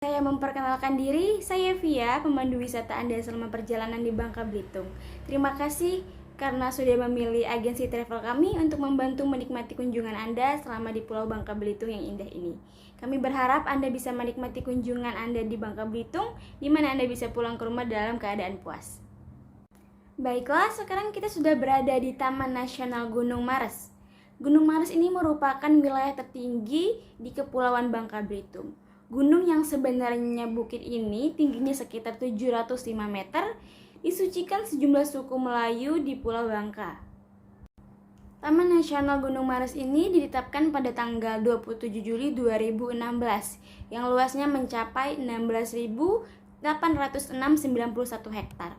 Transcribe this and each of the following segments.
Saya memperkenalkan diri, saya Via, pemandu wisata Anda selama perjalanan di Bangka Belitung. Terima kasih karena sudah memilih agensi travel kami untuk membantu menikmati kunjungan Anda selama di Pulau Bangka Belitung yang indah ini. Kami berharap Anda bisa menikmati kunjungan Anda di Bangka Belitung, di mana Anda bisa pulang ke rumah dalam keadaan puas. Baiklah, sekarang kita sudah berada di Taman Nasional Gunung Mares. Gunung Mares ini merupakan wilayah tertinggi di Kepulauan Bangka Belitung. Gunung yang sebenarnya bukit ini tingginya sekitar 705 meter, disucikan sejumlah suku Melayu di Pulau Bangka. Taman Nasional Gunung Mares ini ditetapkan pada tanggal 27 Juli 2016, yang luasnya mencapai 16.806,91 hektar.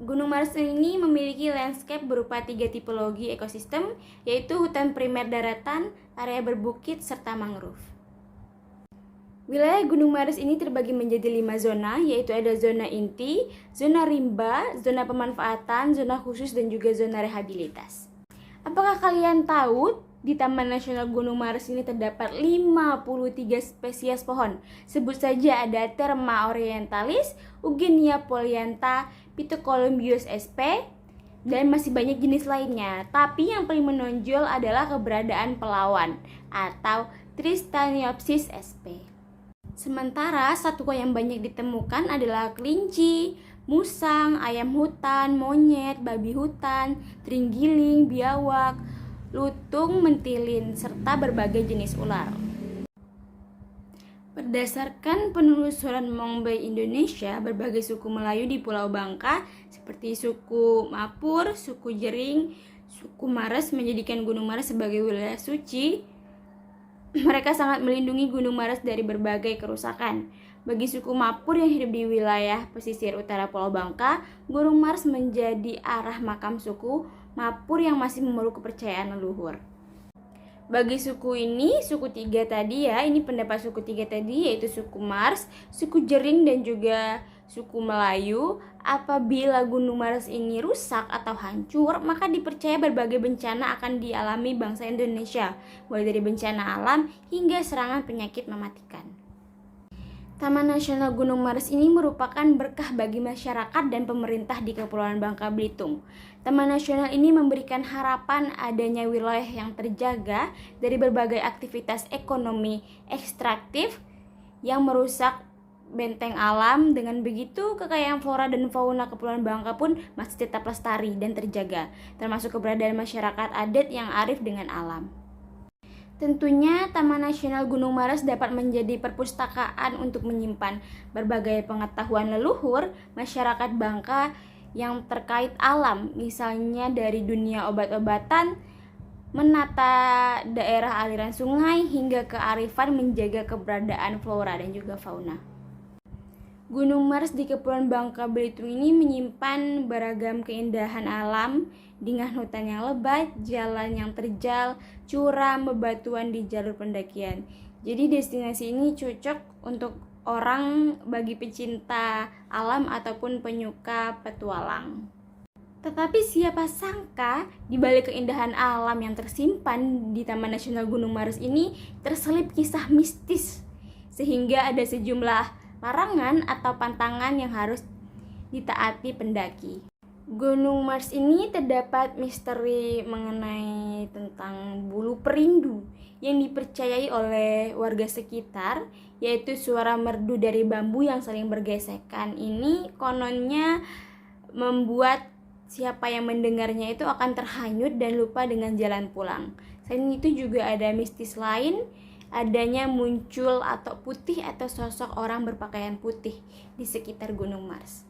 Gunung Mares ini memiliki landscape berupa 3 tipologi ekosistem, yaitu hutan primer daratan, area berbukit, serta mangrove. Wilayah Gunung Mares ini terbagi menjadi 5 zona, yaitu ada zona inti, zona rimba, zona pemanfaatan, zona khusus, dan juga zona rehabilitas. Apakah kalian tahu di Taman Nasional Gunung Mares ini terdapat 53 spesies pohon? Sebut saja ada Therma orientalis, Eugenia polyantha, Phytocolumbius sp, dan masih banyak jenis lainnya. Tapi yang paling menonjol adalah keberadaan pelawan atau Tristaniopsis sp. Sementara satwa yang banyak ditemukan adalah kelinci, musang, ayam hutan, monyet, babi hutan, terenggiling, biawak, lutung, mentilin, serta berbagai jenis ular. Berdasarkan penelusuran Mongbay Indonesia, berbagai suku Melayu di Pulau Bangka seperti suku Mapur, suku Jering, suku Mares menjadikan Gunung Mares sebagai wilayah suci. Mereka sangat melindungi Gunung Mares dari berbagai kerusakan. Bagi suku Mapur yang hidup di wilayah pesisir utara Pulau Bangka, Gunung Mares menjadi arah makam suku Mapur yang masih memeluk kepercayaan leluhur. Bagi suku ini, suku tiga tadi ya, ini pendapat suku tiga tadi, yaitu suku Mars, suku Jering, dan juga suku Melayu. Apabila Gunung Mares ini rusak atau hancur, maka dipercaya berbagai bencana akan dialami bangsa Indonesia, mulai dari bencana alam hingga serangan penyakit mematikan. Taman Nasional Gunung Mares ini merupakan berkah bagi masyarakat dan pemerintah di Kepulauan Bangka Belitung. Taman Nasional ini memberikan harapan adanya wilayah yang terjaga dari berbagai aktivitas ekonomi ekstraktif yang merusak benteng alam. Dengan begitu, kekayaan flora dan fauna Kepulauan Bangka pun masih tetap lestari dan terjaga, termasuk keberadaan masyarakat adat yang arif dengan alam. Tentunya Taman Nasional Gunung Mares dapat menjadi perpustakaan untuk menyimpan berbagai pengetahuan leluhur masyarakat Bangka yang terkait alam, misalnya dari dunia obat-obatan, menata daerah aliran sungai, hingga kearifan menjaga keberadaan flora dan juga fauna. Gunung Mares di Kepulauan Bangka Belitung ini menyimpan beragam keindahan alam dengan hutan yang lebat, jalan yang terjal, curam, bebatuan di jalur pendakian. Jadi destinasi ini cocok untuk orang bagi pecinta alam ataupun penyuka petualang. Tetapi siapa sangka di balik keindahan alam yang tersimpan di Taman Nasional Gunung Mares ini terselip kisah mistis, sehingga ada sejumlah larangan atau pantangan yang harus ditaati pendaki. Gunung Mares ini terdapat misteri mengenai tentang bulu perindu yang dipercayai oleh warga sekitar, yaitu suara merdu dari bambu yang saling bergesekan. Ini kononnya membuat siapa yang mendengarnya itu akan terhanyut dan lupa dengan jalan pulang. Selain itu juga ada mistis lain, adanya muncul atau putih atau sosok orang berpakaian putih di sekitar Gunung Mares.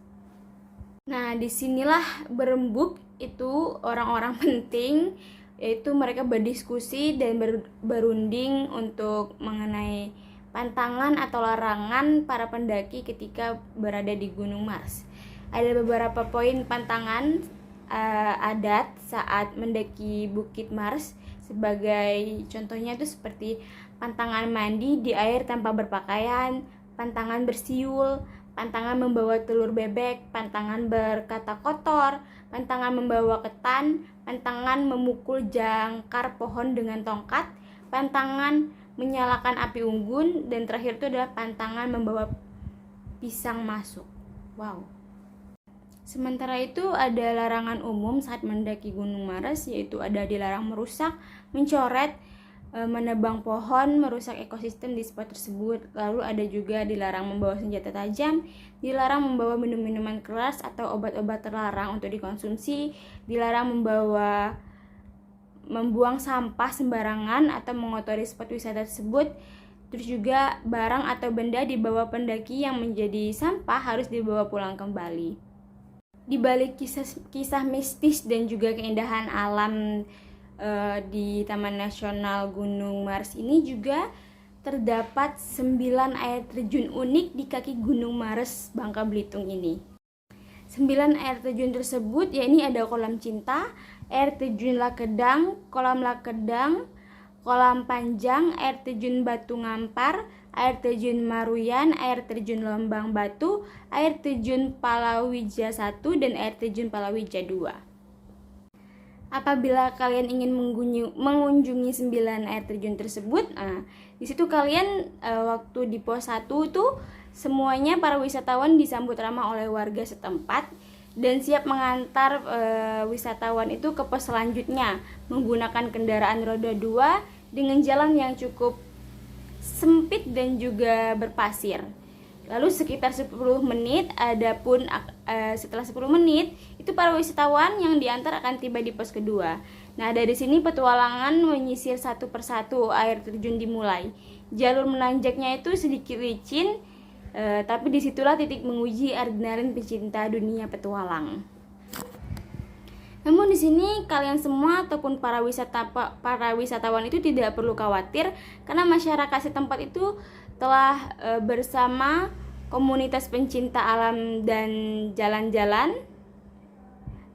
Nah, disinilah berembuk itu orang-orang penting, yaitu mereka berdiskusi dan berunding untuk mengenai pantangan atau larangan para pendaki ketika berada di Gunung Mares. Ada beberapa poin pantangan adat saat mendaki Bukit Mares. Sebagai contohnya itu seperti pantangan mandi di air tanpa berpakaian, pantangan bersiul, pantangan membawa telur bebek, pantangan berkata kotor, pantangan membawa ketan, pantangan memukul jangkar pohon dengan tongkat, pantangan menyalakan api unggun, dan terakhir itu adalah pantangan membawa pisang masuk. Wow. Sementara itu ada larangan umum saat mendaki Gunung Mares, yaitu ada dilarang merusak, mencoret, menebang pohon, merusak ekosistem di spot tersebut. Lalu ada juga dilarang membawa senjata tajam, dilarang membawa minum-minuman keras atau obat-obat terlarang untuk dikonsumsi, dilarang membuang sampah sembarangan atau mengotori spot wisata tersebut. Terus juga barang atau benda dibawa pendaki yang menjadi sampah harus dibawa pulang kembali. Di balik kisah mistis dan juga keindahan alam di Taman Nasional Gunung Mares ini juga terdapat 9 air terjun unik di kaki Gunung Mares, Bangka Belitung ini. 9 air terjun tersebut yakni ada kolam cinta, air terjun Lakedang, kolam Lakedang, kolam panjang, air terjun Batu Ngampar, air terjun Maruyan, air terjun Lembang Batu, air terjun Palawija 1 dan air terjun Palawija 2. Apabila kalian ingin mengunjungi 9 air terjun tersebut, di situ kalian waktu di pos 1 tuh semuanya para wisatawan disambut ramah oleh warga setempat dan siap mengantar wisatawan itu ke pos selanjutnya menggunakan kendaraan roda 2 dengan jalan yang cukup sempit dan juga berpasir. Lalu sekitar 10 menit, setelah 10 menit itu para wisatawan yang diantar akan tiba di pos kedua. Nah, dari sini petualangan menyisir satu persatu air terjun dimulai. Jalur menanjaknya itu sedikit licin, tapi disitulah titik menguji adrenalin pecinta dunia petualang. Namun di sini kalian semua ataupun para wisatawan itu tidak perlu khawatir karena masyarakat setempat itu telah bersama komunitas pencinta alam dan jalan-jalan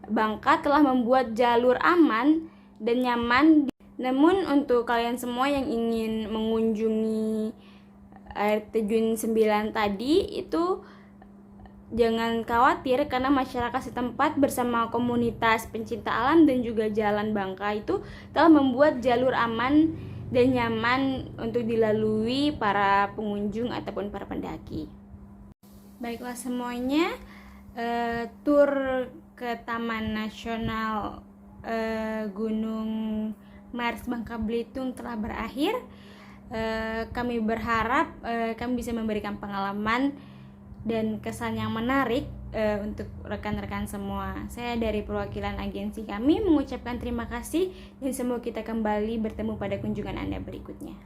Bangka telah membuat jalur aman dan nyaman. Namun untuk kalian semua yang ingin mengunjungi air terjun 9 tadi itu jangan khawatir karena masyarakat setempat bersama komunitas pencinta alam dan juga jalan Bangka itu telah membuat jalur aman dan nyaman untuk dilalui para pengunjung ataupun para pendaki. Baiklah semuanya, tur ke Taman Nasional Gunung Mares Bangka Belitung telah berakhir. Kami berharap kami bisa memberikan pengalaman dan kesan yang menarik untuk rekan-rekan semua. Saya dari perwakilan agensi kami mengucapkan terima kasih dan semoga kita kembali bertemu pada kunjungan Anda berikutnya.